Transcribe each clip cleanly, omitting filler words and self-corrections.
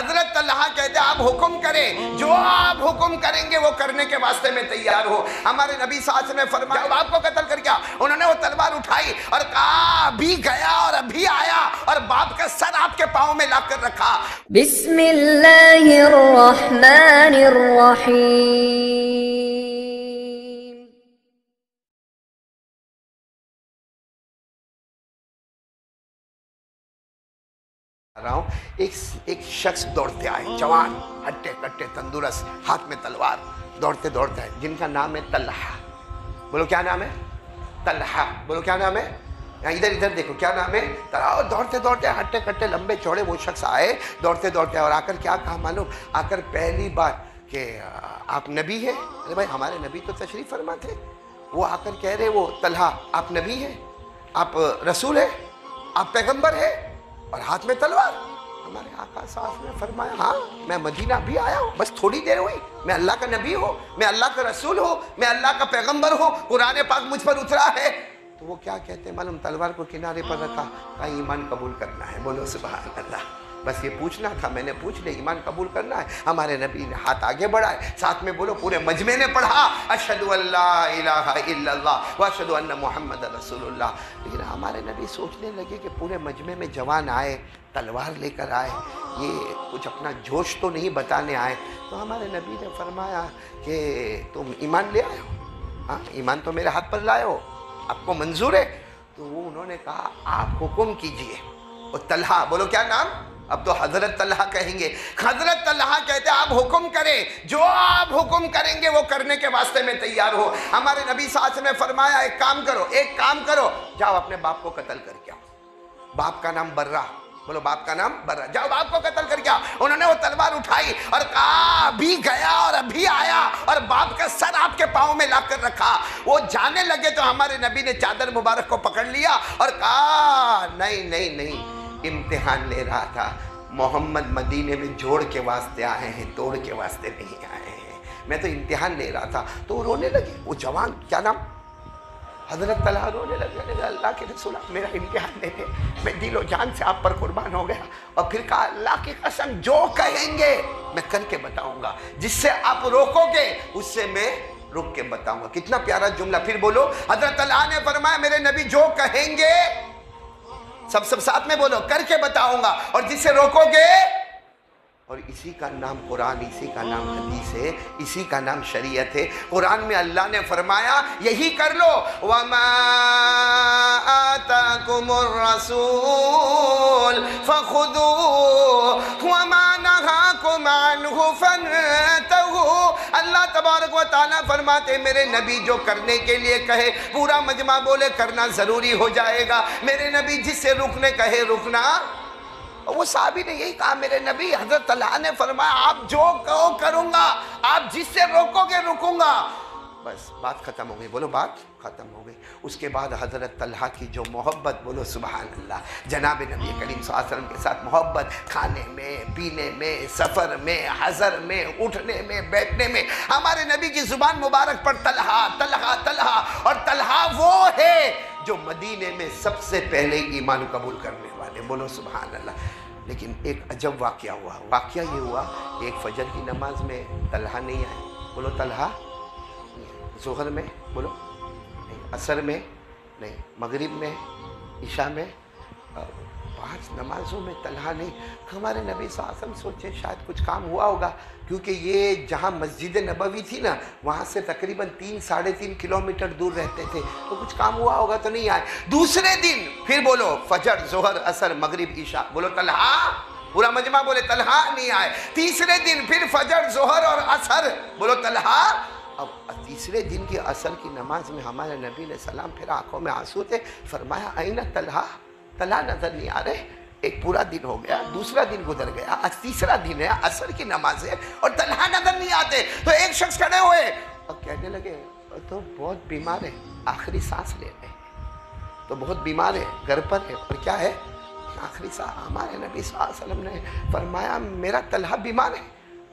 حضرت طلحہ کہتے ہیں آپ حکم کریں، جو آپ حکم کریں گے وہ کرنے کے واسطے میں تیار ہوں۔ ہمارے نبی صلی اللہ علیہ وسلم نے فرمایا باپ کو قتل کر کیا؟ انہوں نے وہ تلوار اٹھائی اور کہا ابھی گیا اور ابھی آیا، اور باپ کا سر آپ کے پاؤں میں لا کر رکھا۔ بسم اللہ الرحمن الرحیم۔ ایک شخص دوڑتے آئے، جوان، ہٹے کٹے، تندرست، ہاتھ میں تلوار، دوڑتے دوڑتے آئے، جن کا نام ہے طلحہ۔ بولو کیا نام ہے؟ طلحہ۔ بولو کیا نام ہے؟ ادھر ادھر دیکھو کیا نام ہے؟ طلحہ۔ دوڑتے دوڑتے ہٹے کٹے لمبے چوڑے وہ شخص آئے، دوڑتے دوڑتے، اور آ کر کیا کہا معلوم؟ آ کر پہلی بات کہ آپ نبی ہیں؟ ارے بھائی ہمارے نبی تو تشریف فرما تھے۔ وہ آ کر کہہ رہے وہ طلحہ آپ نبی ہیں، آپ رسول ہیں، آپ پیغمبر ہیں، اور ہاتھ میں تلوار۔ ہمارے آقا صلی اللہ علیہ وسلم نے فرمایا ہاں میں مدینہ بھی آیا ہوں، بس تھوڑی دیر ہوئی، میں اللہ کا نبی ہوں، میں اللہ کا رسول ہوں، میں اللہ کا پیغمبر ہوں، قرآن پاک مجھ پر اترا ہے۔ تو وہ کیا کہتے ہیں معلوم؟ تلوار کو کنارے پر رکھا، کہا ایمان قبول کرنا ہے۔ بولو سبحان اللہ۔ بس یہ پوچھنا تھا، میں نے پوچھ لیا، ایمان قبول کرنا ہے۔ ہمارے نبی نے ہاتھ آگے بڑھائے، ساتھ میں بولو پورے مجمع نے پڑھا اشہد ان لا الہ الا اللہ واشہد ان محمد رسول اللہ۔ لیکن ہمارے نبی سوچنے لگے کہ پورے مجمع میں جوان آئے، تلوار لے کر آئے، یہ کچھ اپنا جوش تو نہیں بتانے آئے۔ تو ہمارے نبی نے فرمایا کہ تم ایمان لے آئے ہو؟ ہاں ایمان تو میرے ہاتھ پر لائے ہو، آپ کو منظور ہے؟ تو وہ انہوں نے کہا آپ حکم کیجئے۔ اور طلحہ، بولو کیا نام؟ اب تو حضرت طلحہ کہیں گے۔ حضرت طلحہ کہتے ہیں آپ حکم کریں، جو آپ حکم کریں گے وہ کرنے کے واسطے میں تیار ہوں۔ ہمارے نبی صلی اللہ علیہ وسلم نے فرمایا ایک کام کرو، جاؤ اپنے باپ کو قتل کر کے آؤ۔ باپ کا نام برہ، بولو باپ کا نام برہ، جاؤ باپ کو قتل کر کے آؤ۔ انہوں نے وہ تلوار اٹھائی اور کہا ابھی گیا اور ابھی آیا، اور باپ کا سر آپ کے پاؤں میں لا کر رکھا۔ وہ جانے لگے تو ہمارے نبی نے چادر مبارک کو پکڑ لیا اور کہا نہیں، امتحان لے رہا تھا، محمد مدینے میں جوڑ کے واسطے آئے ہیں، توڑ کے واسطے نہیں آئے ہیں، میں تو امتحان لے رہا تھا۔ تو وہ رونے لگے، وہ جوان، کیا نام؟ حضرت طلحہ رونے لگے، اللہ کے رسول آپ میرا امتحان لے لیں، میں دل و جان سے آپ پر قربان ہو گیا۔ اور پھر کہا اللہ کی قسم جو کہیں گے میں کر کے بتاؤں گا، جس سے آپ روکو گے اس سے میں رک کے بتاؤں گا۔ کتنا پیارا جملہ، پھر بولو۔ حضرت طلحہ نے فرمایا میرے نبی جو کہیں گے، سب ساتھ میں بولو، کر کے بتاؤں گا، اور جس سے روکو گے، اور اسی کا نام قرآن، اسی کا نام حدیث ہے، اسی کا نام شریعت ہے۔ قرآن میں اللہ نے فرمایا یہی کر لو، وَمَا آتَاكُمُ الرَّسُولُ فَخُذُوهُ وَمَا نَهَاكُمْ عَنْهُ فَانْتَهُوا۔ اللہ تبارک و تعالیٰ فرماتے میرے نبی جو کرنے کے لیے کہے، پورا مجمع بولے کرنا ضروری ہو جائے گا۔ میرے نبی جس سے رکنے کہے رکنا، اور وہ صحابی نے یہی کہا میرے نبی، حضرت طلحہ نے فرمایا آپ جو کہو کروں گا، آپ جس سے روکو گے رکوں گا۔ بس بات ختم ہو گئی، بولو بات ختم ہو گئی۔ اس کے بعد حضرت طلحہ کی جو محبت، بولو سبحان اللہ، جناب نبی کریم صلی اللہ علیہ وسلم کے ساتھ محبت، کھانے میں، پینے میں، سفر میں، حضر میں، اٹھنے میں، بیٹھنے میں، ہمارے نبی کی زبان مبارک پر طلحہ طلحہ طلحہ، اور طلحہ وہ ہے جو مدینے میں سب سے پہلے ایمان قبول کرنے والے، بولو سبحان اللہ۔ لیکن ایک عجب واقعہ ہوا، واقعہ یہ ہوا کہ ایک فجر کی نماز میں طلحہ نہیں آئے، بولو طلحہ، ظہر میں بولو نہیں، عصر میں نہیں، مغرب میں، عشاء میں، 5 نمازوں میں طلحہ نہیں۔ ہمارے نبی صلی اللہ علیہ وسلم سوچے شاید کچھ کام ہوا ہوگا، کیونکہ یہ جہاں مسجد نبوی تھی نا وہاں سے تقریباً 3-3.5 کلومیٹر دور رہتے تھے، تو کچھ کام ہوا ہوگا تو نہیں آئے۔ دوسرے دن پھر بولو فجر، ظہر، عصر، مغرب، عشاء، بولو طلحہ، پورا مجمع بولے طلحہ نہیں آئے۔ تیسرے دن پھر فجر، ظہر اور عصر، بولو طلحہ۔ اب تیسرے دن کی عصر کی نماز میں ہمارے نبی علیہ السلام پھر آنکھوں میں آنسو تھے، فرمایا آئینہ طلحہ، طلحہ نظر نہیں آ رہے۔ ایک پورا دن ہو گیا، دوسرا دن گزر گیا، آج تیسرا دن ہے، عصر کی نماز ہے اور طلحہ نظر نہیں آتے۔ تو ایک شخص کھڑے ہوئے اور کہنے لگے تو بہت بیمار ہے، آخری سانس لے رہے ہیں، تو بہت بیمار ہے، گھر پر ہے، اور کیا ہے آخری سانس۔ ہمارے نبی صلی اللہ علیہ وسلم نے فرمایا میرا طلحہ بیمار ہے،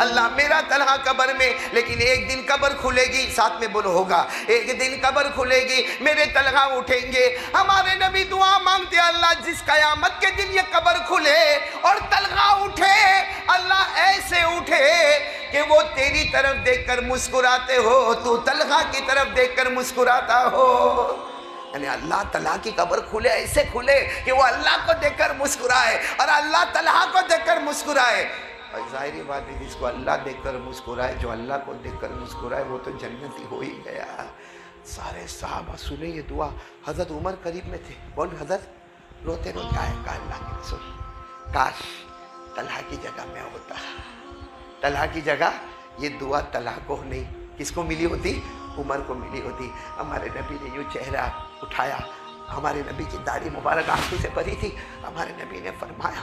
اللہ میرا طلحہ قبر میں، لیکن ایک دن قبر کھلے گی، ساتھ میں بولو ہوگا، ایک دن قبر کھلے گی، میرے طلحہ اٹھیں گے۔ ہمارے نبی دعا مانگتے اللہ جس قیامت کے دن یہ قبر کھلے اور طلحہ اٹھے، اللہ ایسے اٹھے کہ وہ تیری طرف دیکھ کر مسکراتے ہو، تو طلحہ کی طرف دیکھ کر مسکراتا ہو۔ یعنی اللہ طلحہ کی قبر کھلے، ایسے کھلے کہ وہ اللہ کو دیکھ کر مسکرائے اور اللہ طلحہ کو دیکھ کر مسکرائے۔ اور ظاہری بات ہے جس کو اللہ دیکھ کر مسکرائے، جو اللہ کو دیکھ کر مسکرائے، وہ تو جنتی ہو ہی گیا۔ سارے صحابہ سنے یہ دعا، حضرت عمر قریب میں تھے، بول حضرت روتے روتے آئے، کہا اللہ کے رسول کاش طلحہ کی جگہ میں ہوتا، طلحہ کی جگہ، یہ دعا طلحہ کو نہیں کس کو ملی ہوتی؟ عمر کو ملی ہوتی۔ ہمارے نبی نے یوں چہرہ اٹھایا، ہمارے نبی کی داڑھی مبارک آنکھوں سے بھری تھی، ہمارے نبی نے فرمایا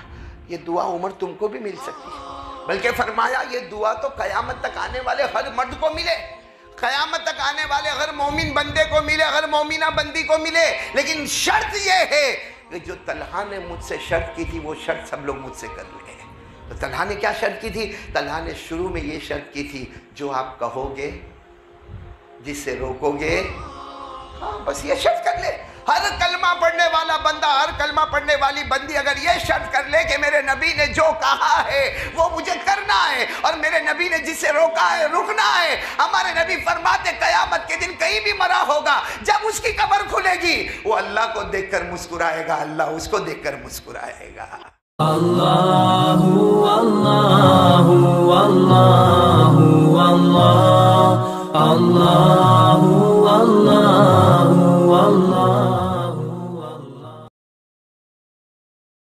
یہ دعا عمر تم کو بھی مل سکتی ہے، بلکہ فرمایا یہ دعا تو قیامت تک آنے والے ہر مرد کو ملے، قیامت تک آنے والے ہر مومن بندے کو ملے، ہر مومنہ بندی کو ملے، لیکن شرط یہ ہے کہ جو طلحہ نے مجھ سے شرط کی تھی وہ شرط سب لوگ مجھ سے کر لیں۔ تو طلحہ نے کیا شرط کی تھی؟ طلحہ نے شروع میں یہ شرط کی تھی جو آپ کہو گے، جس سے روکو گے، ہاں بس یہ شرط کر لے۔ ہر کلمہ پڑھنے والا بندہ، ہر کلمہ پڑھنے والی بندی اگر یہ شرط کر لے کہ میرے نبی نے جو کہا ہے وہ مجھے کرنا ہے، اور میرے نبی نے جس سے روکا ہے رکنا ہے۔ ہمارے نبی فرماتے قیامت کے دن کہیں بھی مرا ہوگا، جب اس کی قبر کھلے گی وہ اللہ کو دیکھ کر مسکرائے گا، اللہ اس کو دیکھ کر مسکرائے گا۔ اللہ اللہ اللہ